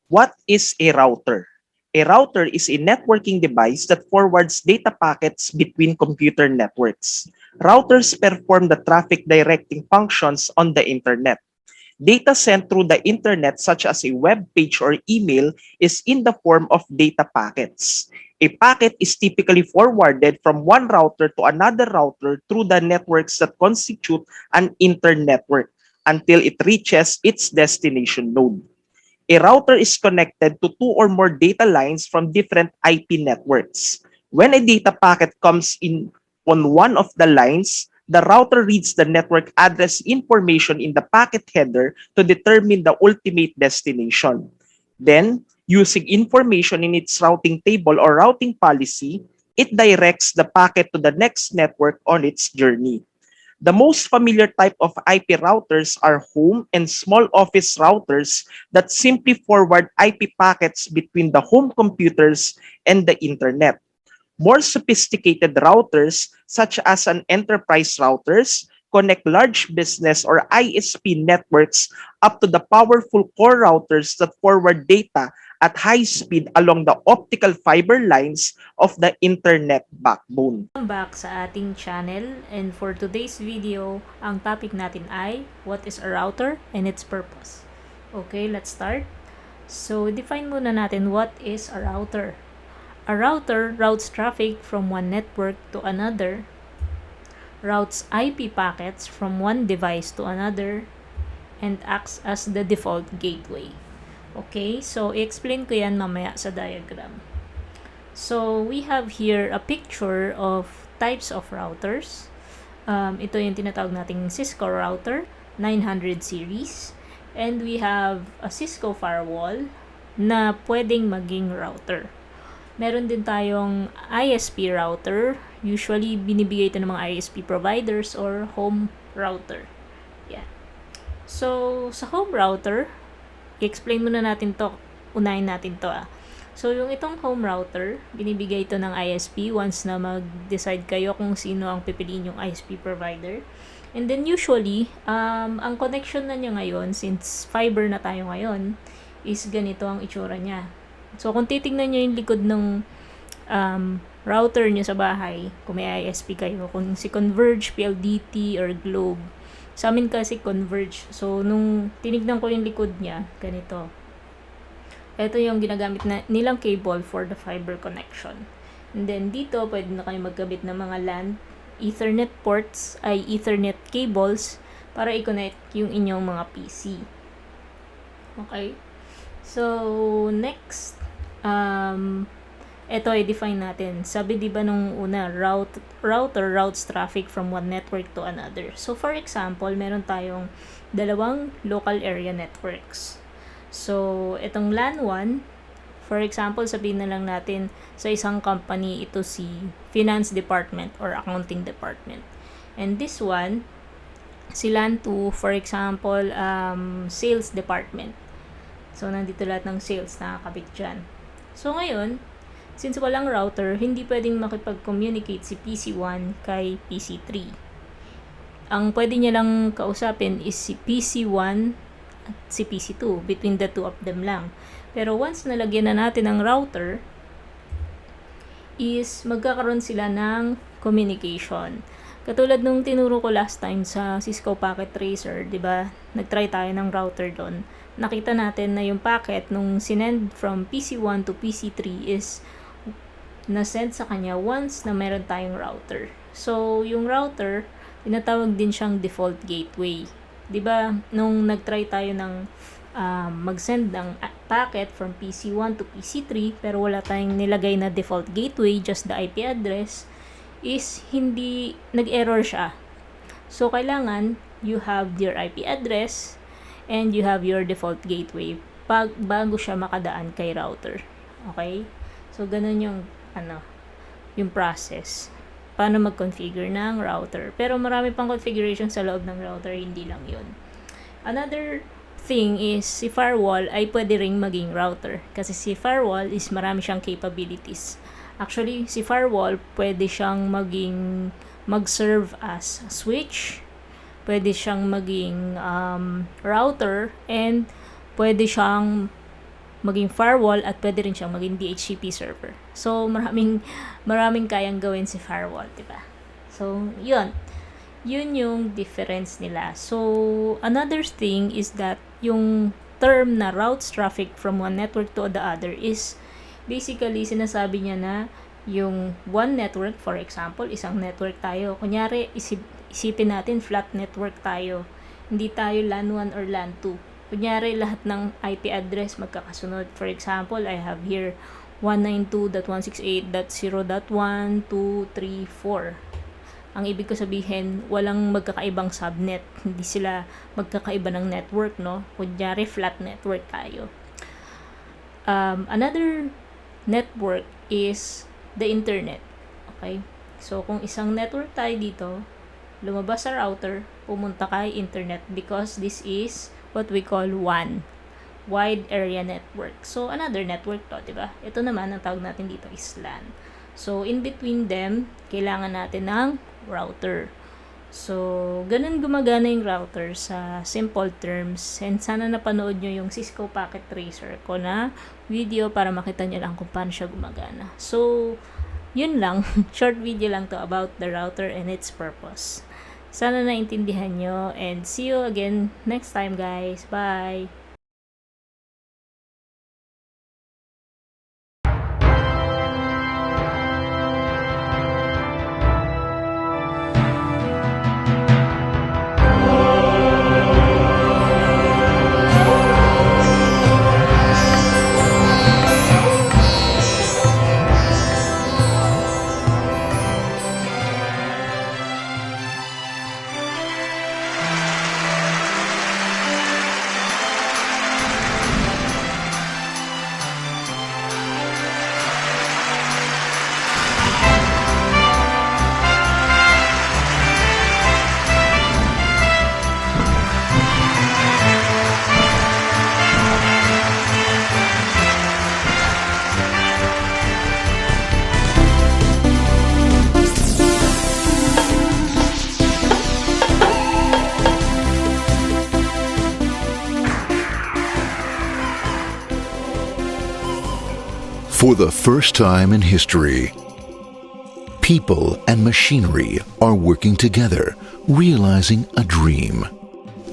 What is a router? A router is a networking device that forwards data packets between computer networks. Routers perform the traffic directing functions on the internet. Data sent through the internet, such as a web page or email, is in the form of data packets. A packet is typically forwarded from one router to another router through the networks that constitute an internetwork until it reaches its destination node. A router is connected to two or more data lines from different IP networks. When a data packet comes in on one of the lines, the router reads the network address information in the packet header to determine the ultimate destination. Then, using information in its routing table or routing policy, it directs the packet to the next network on its journey. The most familiar type of IP routers are home and small office routers that simply forward IP packets between the home computers and the internet. More sophisticated routers, such as an enterprise routers, connect large business or ISP networks up to the powerful core routers that forward data at high speed along the optical fiber lines of the internet backbone. Welcome back sa ating channel, and for today's video, ang topic natin ay what is a router and its purpose. Okay, let's start. So, define muna natin what is a router. A router routes traffic from one network to another, routes IP packets from one device to another, and acts as the default gateway. Okay, so i-explain ko yan mamaya sa diagram. So, we have here a picture of types of routers. Ito yung tinatawag nating Cisco router, 900 series. And we have a Cisco firewall na pwedeng maging router. Meron din tayong ISP router. Usually, binibigay ito ng mga ISP providers or home router. Yeah. So, sa home router, i-explain muna natin to. Unahin natin to. So, yung itong home router, binibigay ito ng ISP once na mag-decide kayo kung sino ang pipiliin yung ISP provider. And then usually, ang connection na niya ngayon, since fiber na tayo ngayon, is ganito ang itsura niya. So, kung titignan niyo yung likod ng router niyo sa bahay, kung may ISP kayo, kung si Converge, PLDT, or Globe, sa amin kasi Converge. So, nung tinignan ko yung likod niya, ganito. Ito yung ginagamit na nilang cable for the fiber connection. And then, dito, pwede na kayo magkabit ng mga LAN, Ethernet ports, ay Ethernet cables, para i-connect yung inyong mga PC. Okay? So, next, ito i-define natin. Sabi di ba nung una, router routes traffic from one network to another. So, for example, meron tayong dalawang local area networks. So, itong LAN 1, for example, sabihin na lang natin sa isang company, ito si Finance Department or Accounting Department. And this one, si LAN 2, for example, Sales Department. So, nandito lahat ng sales nakakabit dyan. So, ngayon, since walang router, hindi pwedeng makipag-communicate si PC1 kay PC3. Ang pwede niya lang kausapin is si PC1 at si PC2. Between the two of them lang. Pero once nalagyan na natin ng router, is magkakaroon sila ng communication. Katulad nung tinuro ko last time sa Cisco Packet Tracer, 'di ba? Nagtry tayo ng router doon. Nakita natin na yung packet nung sinend from PC1 to PC3 is na-send sa kanya once na meron tayong router. So, yung router, tinatawag din siyang default gateway. 'Di ba? Nung nagtry tayo ng mag-send ng packet from PC1 to PC3 pero wala tayong nilagay na default gateway, just the IP address, is hindi nag-error siya. So, kailangan you have your IP address and you have your default gateway bago siya makadaan kay router. Okay? So, ganun yung yung process. Paano mag-configure ng router. Pero marami pang configuration sa loob ng router, hindi lang yun. Another thing is, si firewall ay pwede ring maging router. Kasi si firewall is marami siyang capabilities. Actually, si firewall pwede siyang mag-serve as switch, pwede siyang maging router, and pwede siyang maging firewall at pwede rin siyang maging DHCP server. So, maraming kayang gawin si firewall, diba? So, yun yung difference nila. So, another thing is that yung term na routes traffic from one network to the other is basically sinasabi niya na yung one network, for example, isang network tayo. Kunyari, isipin natin flat network tayo. Hindi tayo LAN 1 or LAN 2. Kunyari, lahat ng IP address magkakasunod. For example, I have here 192.168.0.1, 2, 3, 4. Ang ibig ko sabihin, walang magkakaibang subnet. Hindi sila magkakaiba ng network, no? Kunyari, flat network tayo. Another network is the internet. Okay? So, kung isang network tayo dito, lumabas sa router, pumunta kay internet because this is what we call WAN. Wide Area Network. So, another network to, diba? Ito naman, ang tawag natin dito is LAN. So, in between them, kailangan natin ng router. So, ganun gumagana yung router sa simple terms. And sana napanood nyo yung Cisco Packet Tracer ko na video para makita nyo lang kung paano siya gumagana. So, yun lang. Short video lang to about the router and its purpose. Sana naintindihan nyo and see you again next time, guys. Bye! For the first time in history, people and machinery are working together, realizing a dream.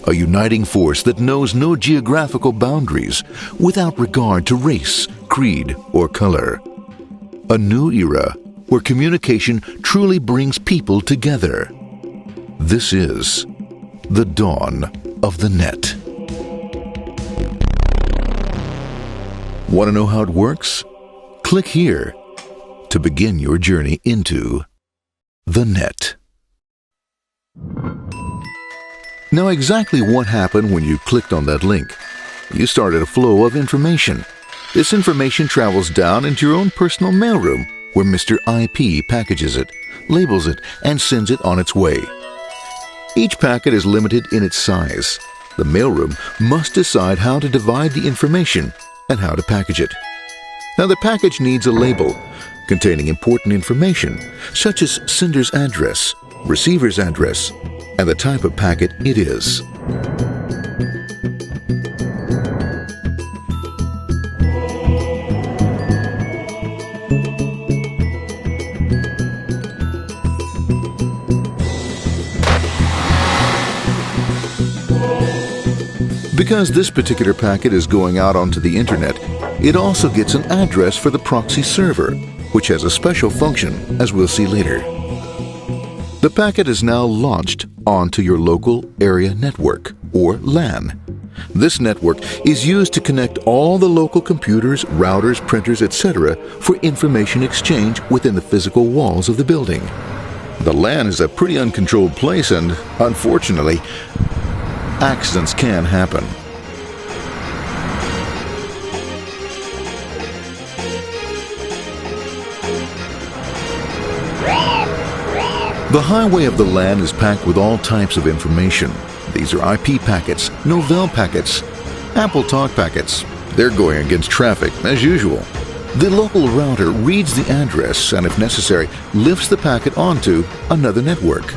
A uniting force that knows no geographical boundaries without regard to race, creed, or color. A new era where communication truly brings people together. This is the dawn of the net. Want to know how it works? Click here to begin your journey into the net. Now, exactly what happened when you clicked on that link? You started a flow of information. This information travels down into your own personal mailroom, where Mr. IP packages it, labels it, and sends it on its way. Each packet is limited in its size. The mailroom must decide how to divide the information and how to package it. Now, the package needs a label containing important information, such as sender's address, receiver's address, and the type of packet it is. Because this particular packet is going out onto the internet, it also gets an address for the proxy server, which has a special function, as we'll see later. The packet is now launched onto your local area network, or LAN. This network is used to connect all the local computers, routers, printers, etc. for information exchange within the physical walls of the building. The LAN is a pretty uncontrolled place and, unfortunately, accidents can happen. The highway of the LAN is packed with all types of information. These are IP packets, Novell packets, Apple Talk packets. They're going against traffic, as usual. The local router reads the address and, if necessary, lifts the packet onto another network.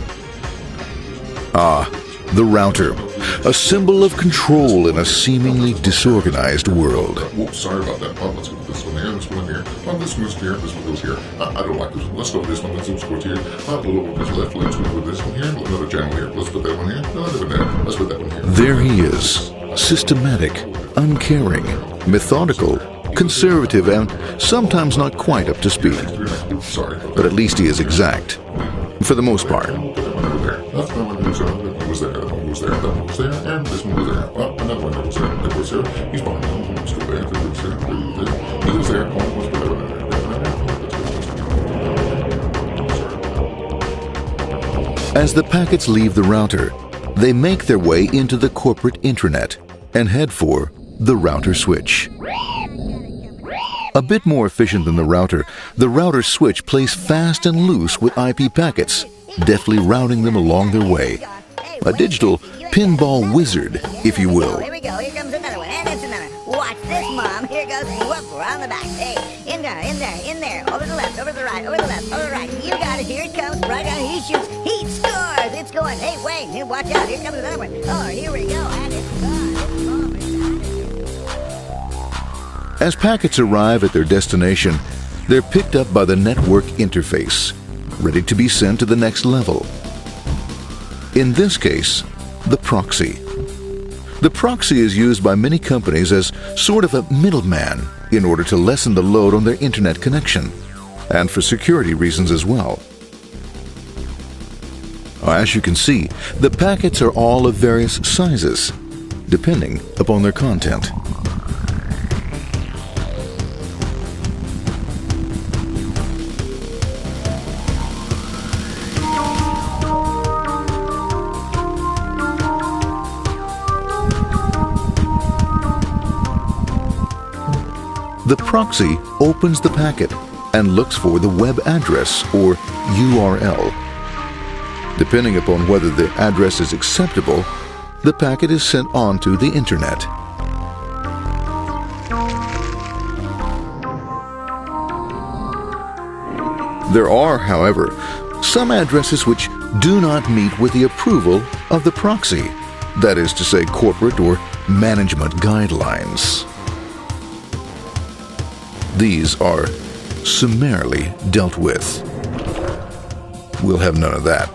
The router. a symbol of control in a seemingly disorganized world. Whoops, sorry about that. Oh, let's go with this one here, this one here. Oh, this one goes here, this one goes here. I don't like this one. Let's go with this one. Let's go here. Oh, a little bit left. Let's go with this one here. Another channel here. Let's put that one here. No, another there. Let's put that one here. There he is, systematic, uncaring, methodical, conservative, and sometimes not quite up to speed. Sorry. But at least he is exact, for the most part. Put that one over there. That one goes there. That one was there. That one was there. That one was there. And this one was there. Oh, another one goes there. That was there. He's behind them. He's still there. That was there. He was there. Oh, let's put that one there. As the packets leave the router, they make their way into the corporate intranet and head for the router switch. A bit more efficient than the router switch plays fast and loose with IP packets, deftly routing them along their way. A digital pinball wizard, if you will. Here we go. Here comes another one. And it's another. Watch this, Mom. Here goes. Whoop, around the back. Hey, in there, in there, in there. Over the left, over the right, over the left, over the right. You got it. Here it comes. Right on. He shoots. He scores. It's going. Hey, wait. Here, watch out. Here comes another one. Oh, here we go. And it's gone. It's gone. As packets arrive at their destination, they're picked up by the network interface, ready to be sent to the next level. In this case, the proxy. The proxy is used by many companies as sort of a middleman in order to lessen the load on their internet connection, and for security reasons as well. As you can see, the packets are all of various sizes, depending upon their content. The proxy opens the packet and looks for the web address or URL. Depending upon whether the address is acceptable, the packet is sent on to the internet. There are, however, some addresses which do not meet with the approval of the proxy, that is to say, corporate or management guidelines. These are summarily dealt with. We'll have none of that.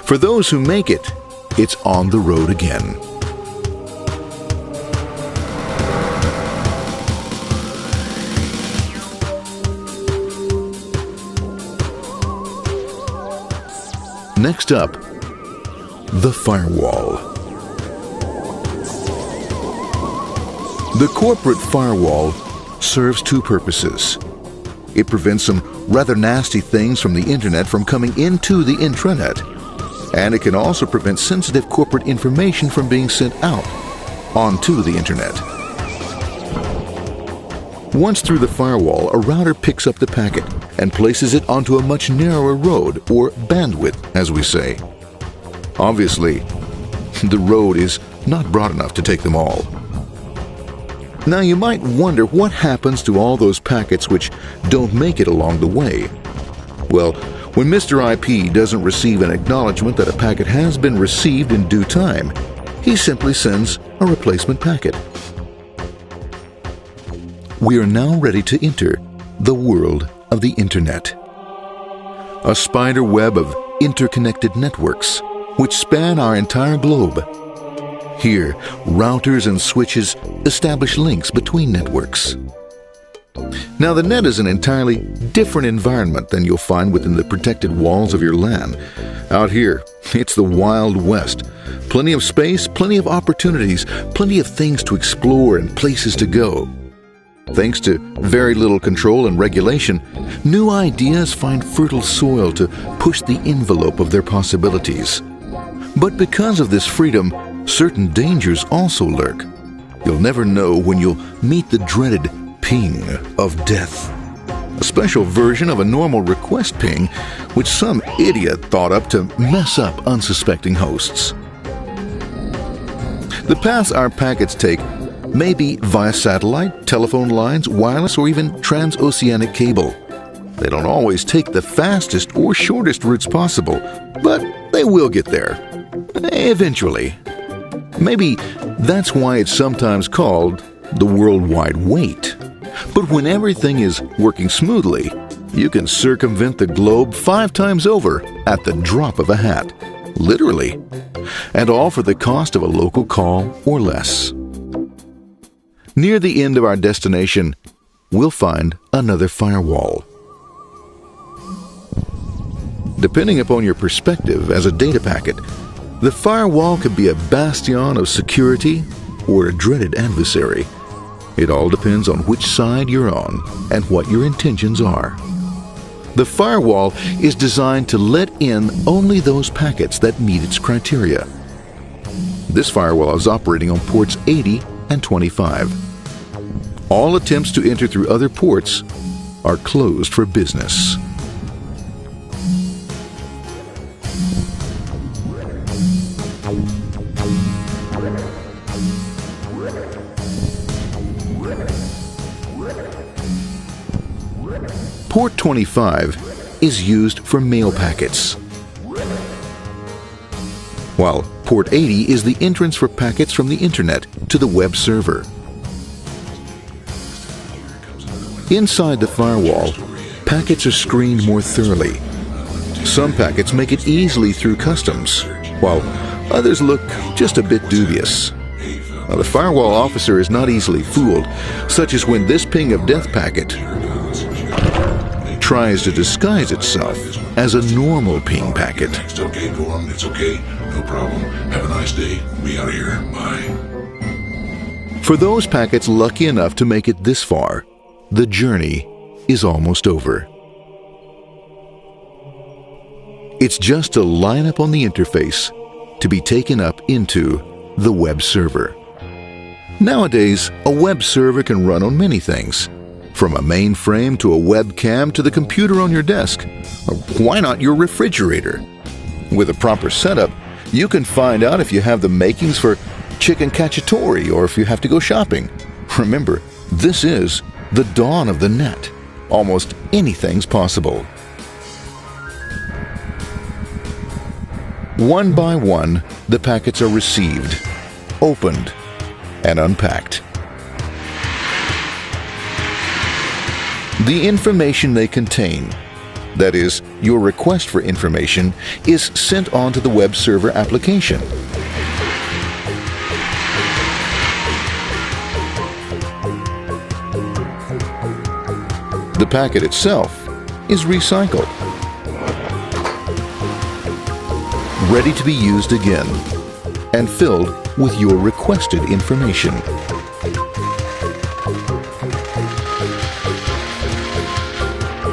For those who make it, it's on the road again. Next up, the firewall. The corporate firewall serves two purposes. It prevents some rather nasty things from the internet from coming into the intranet, and it can also prevent sensitive corporate information from being sent out onto the internet. Once through the firewall, a router picks up the packet and places it onto a much narrower road, or bandwidth, as we say. Obviously, the road is not broad enough to take them all. Now you might wonder what happens to all those packets which don't make it along the way. Well, when Mr. IP doesn't receive an acknowledgement that a packet has been received in due time, he simply sends a replacement packet. We are now ready to enter the world of the Internet. A spider web of interconnected networks which span our entire globe. Here, routers and switches establish links between networks. Now, the net is an entirely different environment than you'll find within the protected walls of your LAN. Out here, it's the Wild West. Plenty of space, plenty of opportunities, plenty of things to explore and places to go. Thanks to very little control and regulation, new ideas find fertile soil to push the envelope of their possibilities. But because of this freedom, certain dangers also lurk. You'll never know when you'll meet the dreaded ping of death. A special version of a normal request ping, which some idiot thought up to mess up unsuspecting hosts. The paths our packets take may be via satellite, telephone lines, wireless, or even transoceanic cable. They don't always take the fastest or shortest routes possible, but they will get there. Eventually. Maybe that's why it's sometimes called the worldwide wait. But when everything is working smoothly, you can circumvent the globe 5 times over at the drop of a hat. Literally. And all for the cost of a local call or less. Near the end of our destination, we'll find another firewall. Depending upon your perspective as a data packet, the firewall could be a bastion of security or a dreaded adversary. It all depends on which side you're on and what your intentions are. The firewall is designed to let in only those packets that meet its criteria. This firewall is operating on ports 80 and 25. All attempts to enter through other ports are closed for business. Port 25 is used for mail packets, while Port 80 is the entrance for packets from the Internet to the web server. Inside the firewall, packets are screened more thoroughly. Some packets make it easily through customs, while others look just a bit dubious. Now, the firewall officer is not easily fooled, such as when this ping of death packet tries to disguise itself as a normal ping packet. It's okay, go on. It's okay. No problem. Have a nice day. Be out of here. Bye. For those packets lucky enough to make it this far, the journey is almost over. It's just a line up on the interface to be taken up into the web server. Nowadays, a web server can run on many things, from a mainframe to a webcam to the computer on your desk. Or why not your refrigerator? With a proper setup, you can find out if you have the makings for chicken cacciatore or if you have to go shopping. Remember, this is the dawn of the net. Almost anything's possible. One by one, the packets are received, opened, and unpacked. The information they contain, that is, your request for information, is sent on to the web server application. The packet itself is recycled, ready to be used again, and filled with your requested information.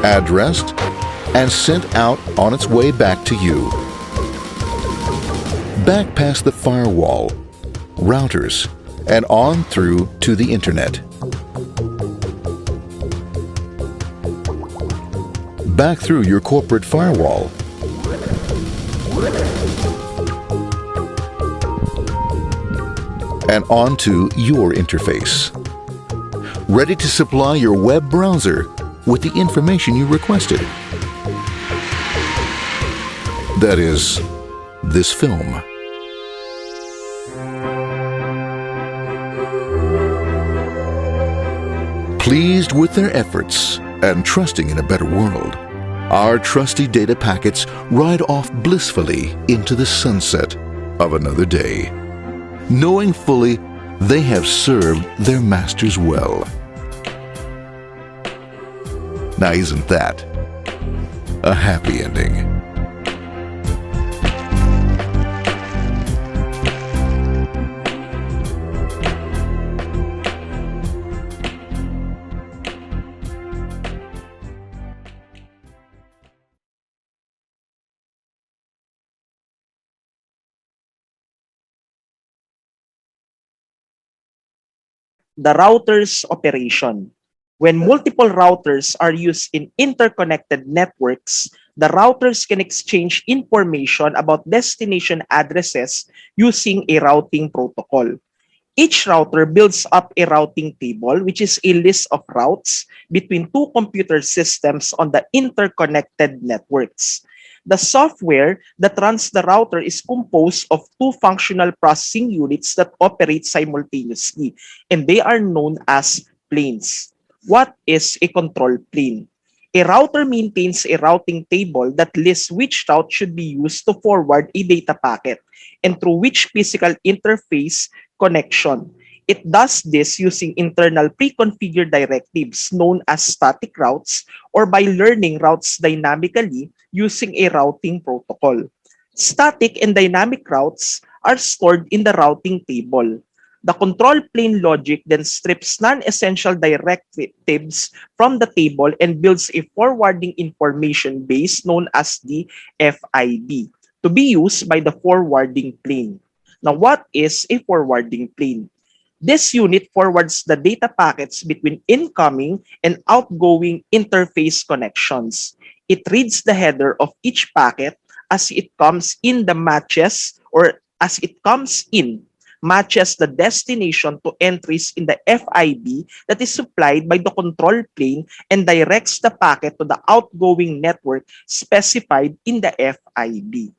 Addressed and sent out on its way back to you. Back past the firewall, routers, and on through to the Internet. Back through your corporate firewall. And onto your interface. Ready to supply your web browser with the information you requested. That is, this film. Pleased with their efforts and trusting in a better world, our trusty data packets ride off blissfully into the sunset of another day, knowing fully they have served their masters well. Now, isn't that a happy ending? The router's operation. When multiple routers are used in interconnected networks, the routers can exchange information about destination addresses using a routing protocol. Each router builds up a routing table, which is a list of routes between two computer systems on the interconnected networks. The software that runs the router is composed of two functional processing units that operate simultaneously, and they are known as planes. What is a control plane? A router maintains a routing table that lists which route should be used to forward a data packet and through which physical interface connection. It does this using internal pre-configured directives known as static routes or by learning routes dynamically using a routing protocol. Static and dynamic routes are stored in the routing table. The control plane logic then strips non-essential directives from the table and builds a forwarding information base known as the FIB to be used by the forwarding plane. Now, what is a forwarding plane? This unit forwards the data packets between incoming and outgoing interface connections. It reads the header of each packet as it comes in the matches or as it comes in matches the destination to entries in the FIB that is supplied by the control plane and directs the packet to the outgoing network specified in the FIB.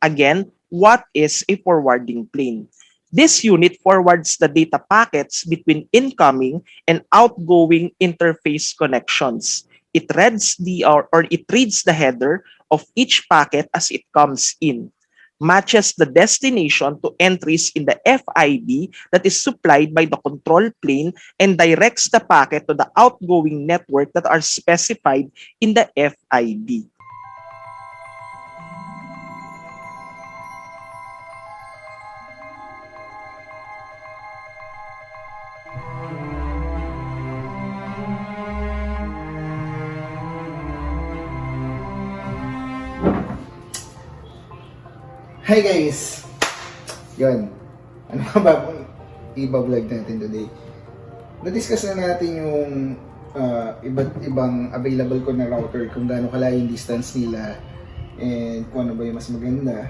Again, what is a forwarding plane? This unit forwards the data packets between incoming and outgoing interface connections. It reads it reads the header of each packet as it comes in, matches the destination to entries in the FIB that is supplied by the control plane, and directs the packet to the outgoing network that are specified in the FIB. Hi guys! Yun. Ano nga ba kung iba-vlog natin today? Na-discuss na natin yung iba't ibang available ko na router, kung gaano kalayo yung distance nila, and kung ano ba yung mas maganda.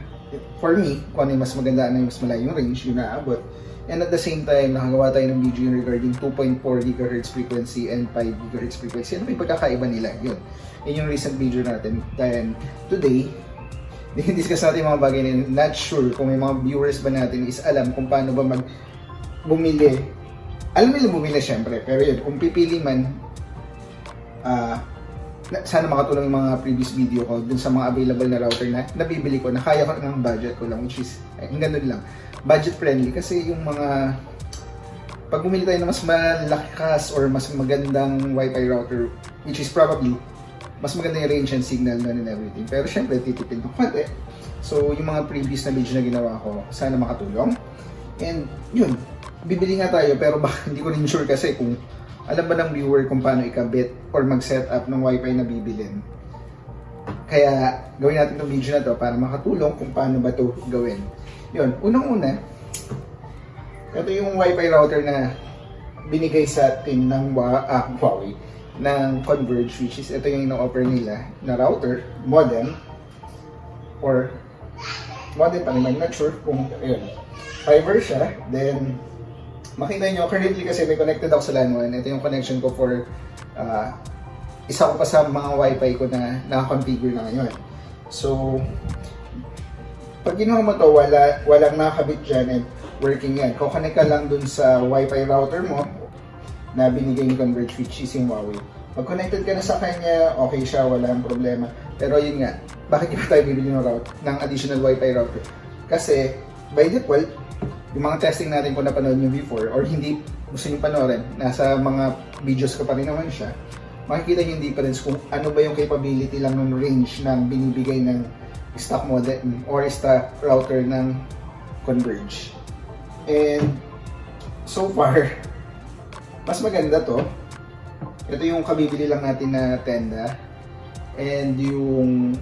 For me, kung ano yung mas maganda, ano yung mas malayo yung range, yung naabot. And at the same time, nakagawa tayo ng video regarding 2.4 GHz frequency and 5 GHz frequency. Ano ba yung pagkakaiba nila? Yun. Yun yung recent video natin. Then, today, discuss natin yung mga bagay na yun. Not sure kung may mga viewers ba natin is alam kung paano ba bumili. Alam nila bumili syempre, pero yun, kung pipili man, sana makatulong yung mga previous video ko dun sa mga available na router na nabibili ko, na kaya ko ng budget ko lang, which is, ganun lang, budget friendly. Kasi yung mga, pag bumili tayo na mas malakas or mas magandang wifi router, which is probably mas maganda yung range and signal na and everything. Pero syempre, titipid ng konti. So, yung mga previous na video na ginawa ko, sana makatulong. And yun, bibili nga tayo, pero baka hindi ko rin sure kasi kung alam ba ng viewer kung paano ikabit or mag-set up ng wifi na bibilin. Kaya, gawin natin itong video na to para makatulong kung paano ba to gawin. Yun, unang-una, ito yung wifi router na binigay sa atin ng Huawei ng Converge, which is ito yung ino-offer nila na router, modem, or modem pa naman, not sure kung ayun, fiber siya. Then makita nyo, currently kasi may connected ako sa LAN 1, ito yung connection ko for isa ko pa sa mga wifi ko na naka-configure na ngayon. So pag ginawa mo to, walang nakakabit dyan and working yan. Kukonect ka lang dun sa wifi router mo na binigay yung Converge, which is yung Huawei. Pag connected ka na sa kanya, okay siya, walang problema. Pero yun nga, bakit ba tayo bibili ng additional Wi-Fi router? Kasi, by default, yung mga testing natin kung napanood nyo before, or hindi gusto nyo panoorin, nasa mga videos ko pa rin naman siya, makikita nyo yung difference kung ano ba yung capability lang ng range ng binibigay ng stock modem or stock router ng Converge. And, so far, mas maganda to. Ito yung kabibili lang natin na tenda. And yung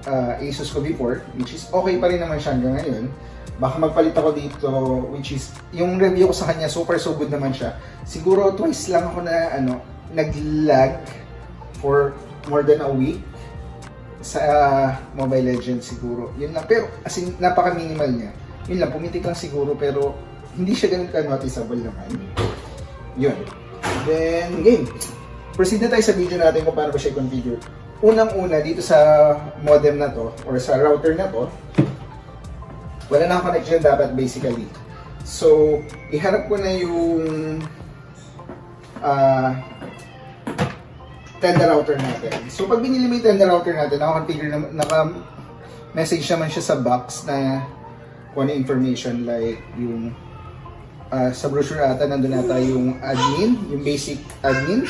Asus ko before, which is okay pa rin naman siya hanggang ngayon. Baka magpalit ako dito, which is, yung review ko sa kanya, so good naman siya. Siguro twice lang ako na, nag-lag for more than a week sa Mobile Legends siguro. Yun lang, pero as in, napaka-minimal niya. Yun lang, pumitik lang siguro, pero hindi siya ganun ka-noticeable naman. Yun. Then, game. Proceed na tayo sa video natin kung paano ba siya configure. unang-una dito sa modem na to or sa router na to, wala na connection dapat basically. So, iharap ko na yung Tenda router natin. So, pag binili mo yung Tenda router natin, naka-configure na, naka-message naman siya sa box na kung ano information like yung sa brochure ata, nandun ata yung admin, yung basic admin,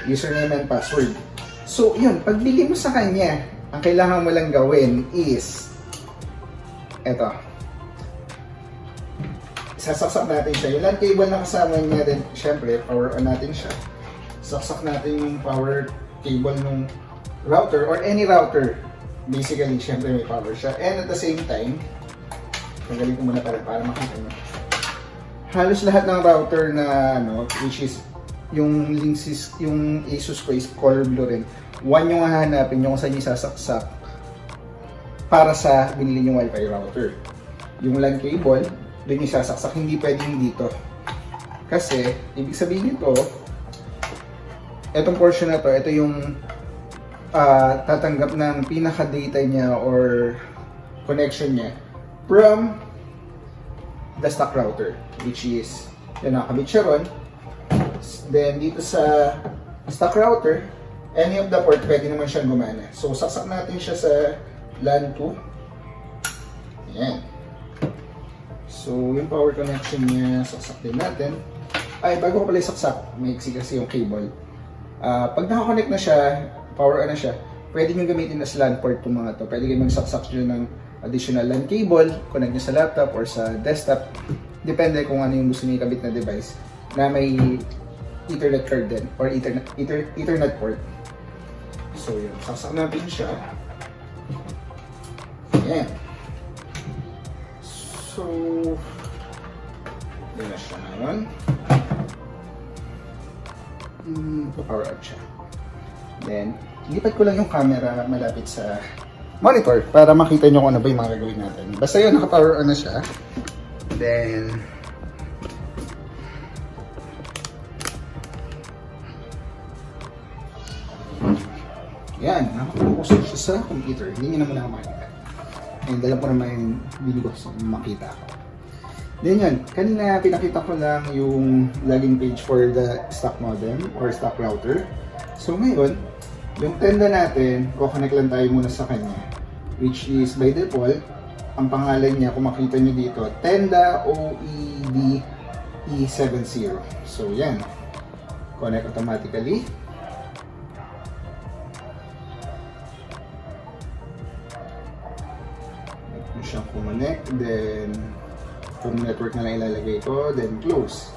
username and password. So, yun, pag bili mo sa kanya, ang kailangan mo lang gawin is eto. Sasaksak natin siya. Yung LAN cable na kasama niya din, syempre, power on natin siya. Saksak natin yung power cable ng router or any router. Basically, syempre may power siya. And at the same time, magaling ko muna para makita nyo. Halos lahat ng router na, which is yung Linksys, yung Asus ko is color blue rin. One yung hahanapin nyo kung saan yung sasaksak para sa binili yung Wi-Fi router. Yung LAN cable, doon yung sasaksak, hindi pwedeng dito. Kasi, ibig sabihin nito, etong portion na to, ito yung tatanggap ng pinaka-data niya or connection niya from the stock router, which is, yan, nakakabit siya ron. Then, dito sa stock router, any of the port, pwede naman siyang gumana. So, saksak natin siya sa LAN 2. Ayan. So, yung power connection niya, saksak din natin. Ay, bago ko pala saksak, may iksi kasi yung cable. Pag nakakonect na siya, power on na siya, pwede nyo gamitin as LAN port itong mga to. Pwede kayo magsaksak nyo ng additional LAN cable, connect nyo sa laptop or sa desktop. Depende kung ano yung gusto nyo ikabit na device na may Ethernet card din or Ethernet port. So yun, saksak natin siya. Ayan. So, yun na siya ngayon. Power up siya. Then, lipat ko lang yung camera malapit sa monitor para makita nyo kung ano ba yung mga gagawin natin. Basta yun, naka-power on na siya. Then, yan, nakapokus siya sa computer. Hindi nyo naman ako makikita. And alam ko naman yung bili ko makita ako. Then yun, kanina pinakita ko lang yung login page for the stock modem or stock router. So ngayon, yung Tenda natin, kukonect lang tayo muna sa kanya. Which is by default, ang pangalan niya, kung makita nyo dito, Tenda OED E70. So yan, connect automatically. Ito siyang kumonect, then kung network na lang ilalagay ko, then close.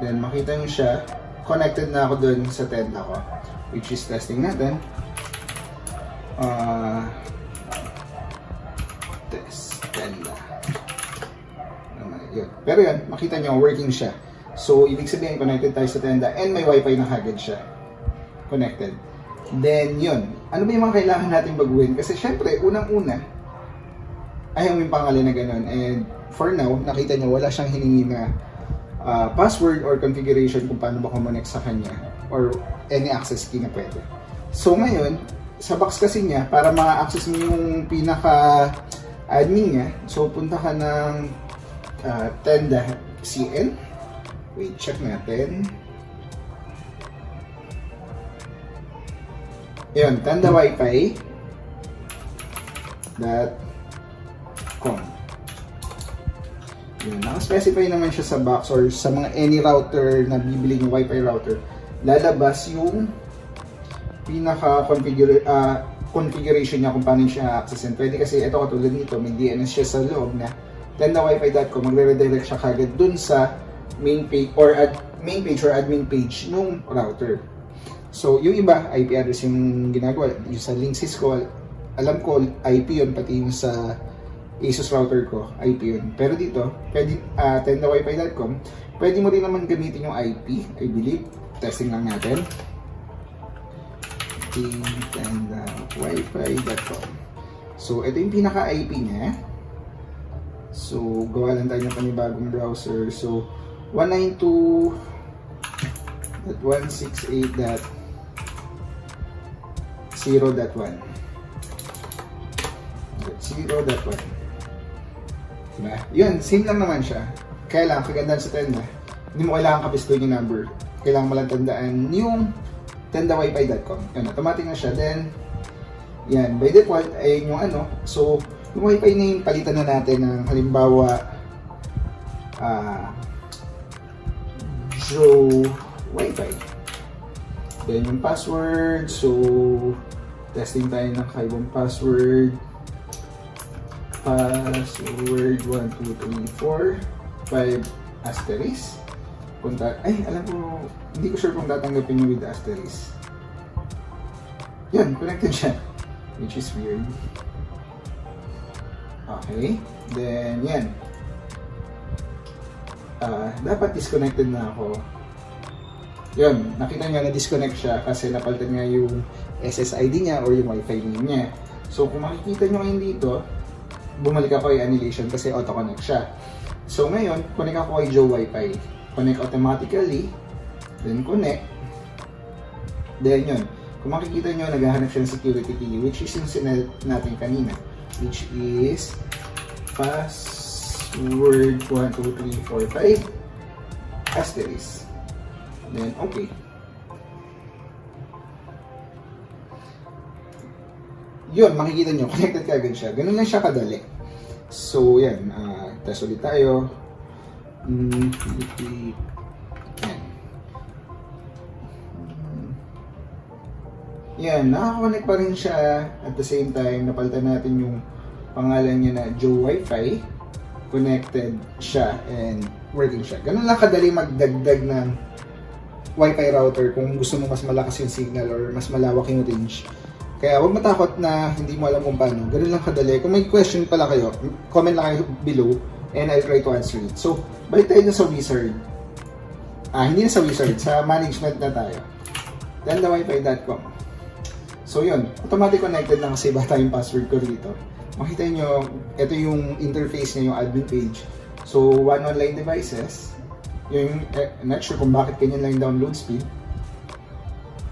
Then makita nyo siya, connected na ako dun sa Tenda ko, which is testing natin. Test Tenda. Yun. Pero yun, makita nyo, working siya. So, ibig sabihin, connected tayo sa Tenda and may wifi na kagad siya. Connected. Then, yun. Ano ba yung mga kailangan natin baguhin? Kasi syempre, unang-una, ayaw yung pangalan na ganun. And for now, nakita nyo, wala siyang hiningi na password or configuration kung paano ba kumonect sa kanya or any access key na pwede. So ngayon, sa box kasi niya, para ma-access mo yung pinaka-admin niya, so punta ka ng Tenda CN. Wait, check natin. Yun, Tenda Wi-Fi.com. Yun, naka-specify naman siya sa box or sa mga any router na bibili ng Wi-Fi router, lalabas yung pinaka-configuration niya kung paano siya accessin. Pwede kasi ito katulad nito, may DNS siya sa loob na tendawifi.com, magre-redirect siya kagad dun sa main page or admin page ng router. So, yung iba, IP address yung ginagawa. Yung sa Linksys ko, alam ko, IP yun, pati yung sa Asus router ko, IP yun. Pero dito, pwede, tendawifi.com, pwede mo rin naman gamitin yung IP, I believe. Testing lang natin. Tendawifi.com. So, ito yung pinaka-IP niya. So, gawa lang tayo ng panibagong browser. So, 192.168.0.0 0.1. 0.1. Diba? Yun, same lang naman siya. Kaya lang, kagandaan sa tenda, hindi mo kailangan kapistuin yung number. Kailangan mo lang tandaan yung tendawifi.com. Yan, automatic na siya. Then, yan, by default, ay yung ano. So, yung wifi name, palitan na natin ng halimbawa, Joe Wi-Fi. Then, yung password. So, testing tayo ng kaibang password. Password 1, 2, 3, 4, 5 asterisk. Alam ko, hindi ko sure kung tatanggapin nyo with asterisk. Yan, connected siya. Which is weird. Okay. Then, yan. Dapat disconnected na ako. Yun, nakita nyo na disconnect siya kasi napalitan nga yung SSID niya or yung Wi-Fi name niya. So, kung makikita nyo ngayon dito, bumalik ako kay annihilation kasi auto-connect siya. So, ngayon, connect ako kay Joe Wi-Fi. Connect automatically. Then, connect. Then, yun. Kung makikita nyo, naghahanap siya ng security key, which is yung sinet natin kanina. Which is password 1, 2, 3, 4, 5 asterisk. Then, okay. Yun, makikita nyo, connected ka agad siya. Ganun lang siya kadali. So, yan. Test ulit tayo. Yan. Yan, nakakonect pa rin siya. At the same time, napalitan natin yung pangalan niya na Joe Wi-Fi. Connected siya and working siya. Ganun lang kadali magdagdag ng Wi-Fi router kung gusto mo mas malakas yung signal or mas malawak yung range. Kaya huwag matakot na hindi mo alam kung paano. Ganun lang kadali. Kung may question pala kayo, comment lang kayo below and I'll try to answer it. So, balik tayo na sa wizard. Hindi na sa wizard, sa management na tayo. tendawifi.com. So yun, automatic connected na kasi bata yung password ko rito. Makita nyo, ito yung interface niya, yung admin page. So, one online devices. Yung, not sure kung bakit ganyan lang yung download speed.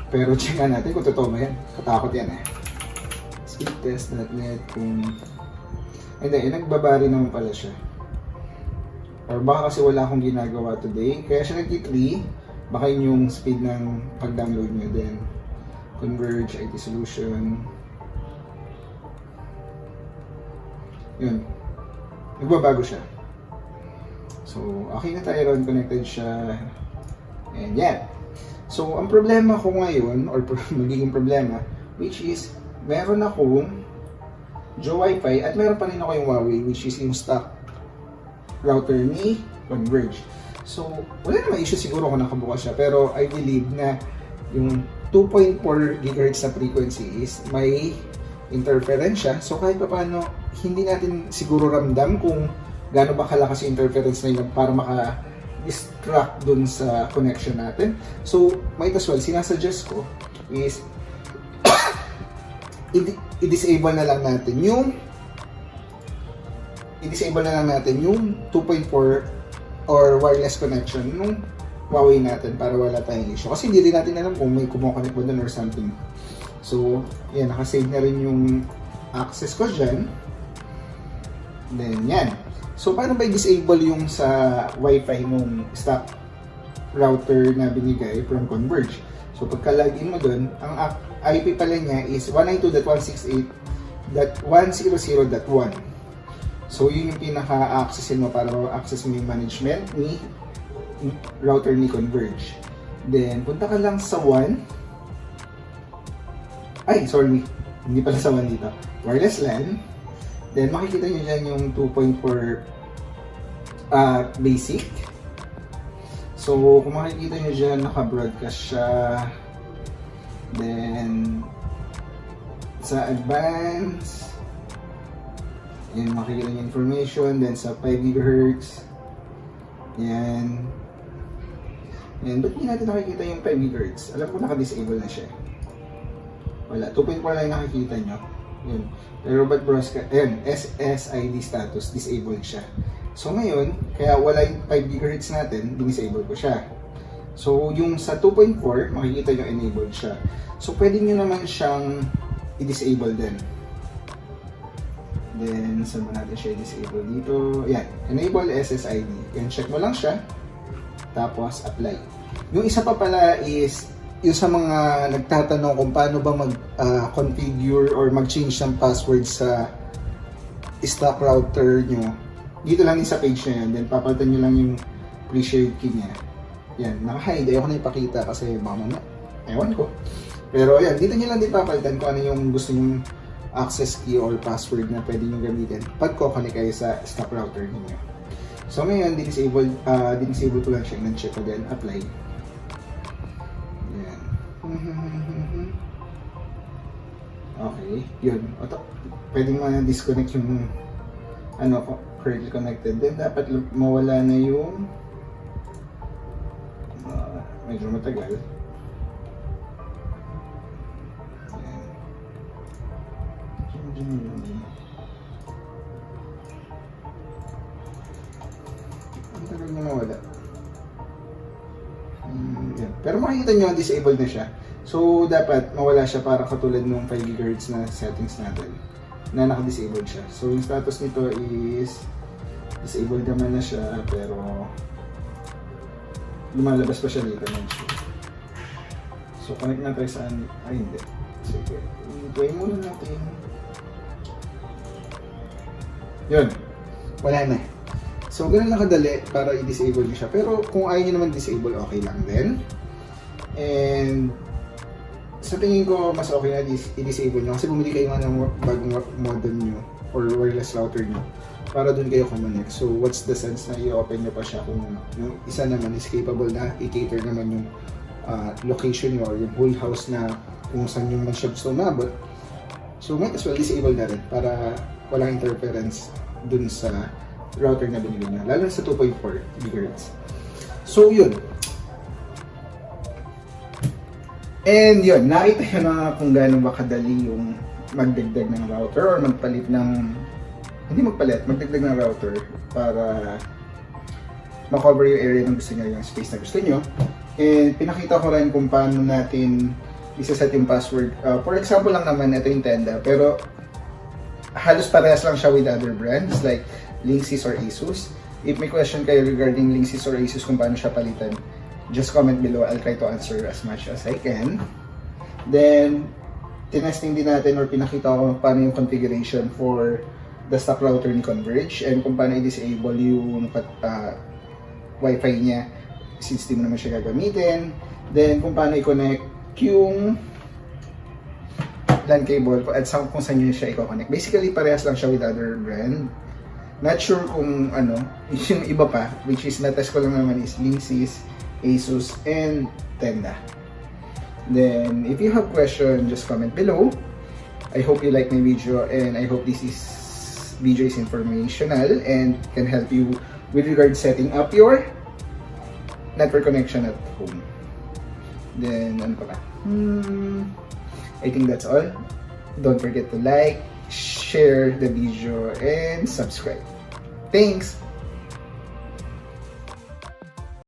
Pero check natin kung totoo ba yan. Katakot yan eh. Speedtest.net kung... Hindi, nagbabari naman pala siya. Or baka kasi wala akong ginagawa today. Kaya siya nag-3. Baka yun yung speed ng pag-download nyo. Then, Converge, IT Solution. Yun. Nagbabago siya. So, okay na tayo ron. Connected siya. And yeah. So, ang problema ko ngayon, or magiging problema, which is, meron akong Joe Wi-Fi at meron pa rin ako yung Huawei, which is yung stock router ni Converge. So, wala namang issue siguro kung nakabukas siya, pero I believe na yung 2.4 GHz na frequency is may interference siya. So, kahit pa paano, hindi natin siguro ramdam kung gaano ba kalakas yung interference na yun para maka-distract dun sa connection natin. So, might as well, sinasuggest ko is i-disable na lang natin yung 2.4 or wireless connection nung Huawei natin para wala tayong issue. Kasi hindi rin natin alam kung may kumokonect ba dun or something. So, yan, nakasave na rin yung access ko dyan. Then, yan. So, paano ba i-disable yung sa Wi-Fi mong stock router na binigay from Converge? So, pagka-login mo dun, ang IP pala niya is 192.168.100.1. So, yun yung pinaka-accessin mo para access mo yung management ni router ni Converge. Then, punta ka lang sa 1. Ay, sorry. Hindi pala sa 1 dito. Wireless LAN. Then, makikita nyo dyan yung 2.4 basic. So, kung makikita nyo dyan, naka-broadcast siya. Then, sa advanced, yan, makikita nyo information. Then, sa 5 GHz, yan. Yan, ba't hindi natin nakikita yung 5 GHz? Alam ko naka-disable na siya. Wala, 2.4 lang nakikita nyo. Yun. Pero ba't broadcast, ayan, SSID status, disabled siya. So ngayon, kaya wala yung 5 GHz natin, dinisable ko siya. So, yung sa 2.4, makikita nyo enabled siya. So, pwede nyo naman siyang i-disable din. Then, saan mo natin siya i-disable dito? Yan, enable SSID. Yan, check mo lang siya. Tapos, apply. Yung isa pa pala is, yung sa mga nagtatanong kung paano ba mag-configure or mag-change ng password sa stock router nyo. Dito lang din sa page na yan. Then, papalitan nyo lang yung pre-shared key niya. Yan, naka-hide. Ayoko na ipakita kasi baka mamaya. Ewan ko. Pero, yan, dito nyo lang din papalitan kung ano yung gusto nyo access key or password na pwede nyo gamitin pag ko-connect kayo sa stock router niyo. So ngayon, disable ko lang siya, check ko din, apply. Yan. Okay, yun. Pwede mo na disconnect yung currently connected. Then dapat mawala na yung medyo matagal. Ang tagal na mawala. Yan. Pero makikita nyo, disabled na siya. So, dapat mawala siya para katulad ng 5 GHz na settings natin na naka-disabled siya. So, yung status nito is disabled naman na siya, pero lumalabas pa siya dito. So, connect na tayo sa hindi. Sige. I-try muna natin. Yun. Wala na. So, ganun lang kadali para i-disable nyo siya. Pero kung ayaw nyo naman disable, okay lang din. And sa tingin ko, mas okay na i-disable nyo. Kasi bumili kayo nga ng bagong modem nyo or wireless router nyo para dun kayo connect. So, what's the sense na i-open nyo pa siya kung yung isa naman is capable na i-cater naman yung location nyo or yung whole house na kung saan yung man siya gusto umabot. So, might as well disable na rin para walang interference dun sa router na binili nyo, lalo sa 2.4 GHz. So, yun. And yun, nakita nyo na kung gaano ba kadali yung magdagdag ng router or magpalit ng, magdagdag ng router para makover yung area ng gusto nyo, yung space na gusto nyo. And pinakita ko rin kung paano natin isa-set yung password. For example lang naman, ito yung Tenda, pero halos parehas lang siya with other brands like Linksys or Asus. If may question kayo regarding Linksys or Asus kung paano siya palitan, just comment below. I'll try to answer as much as I can. Then, tinesting din natin or pinakita ko paano yung configuration for the stock router ni Converge and kung paano i-disable yung Wi-Fi niya since di mo naman siya gagamitin. Then, kung paano i-connect yung LAN cable at kung saan nyo siya i-connect. Basically, parehas lang siya with other brand. Not sure kung yung iba pa, which is na-test ko lang naman is Linksys, Asus, and Tenda. Then, if you have question, just comment below. I hope you like my video and I hope this video is informational and can help you with regard setting up your network connection at home. Then, ano pa ba? I think that's all. Don't forget to like, share the video, and subscribe. Thanks!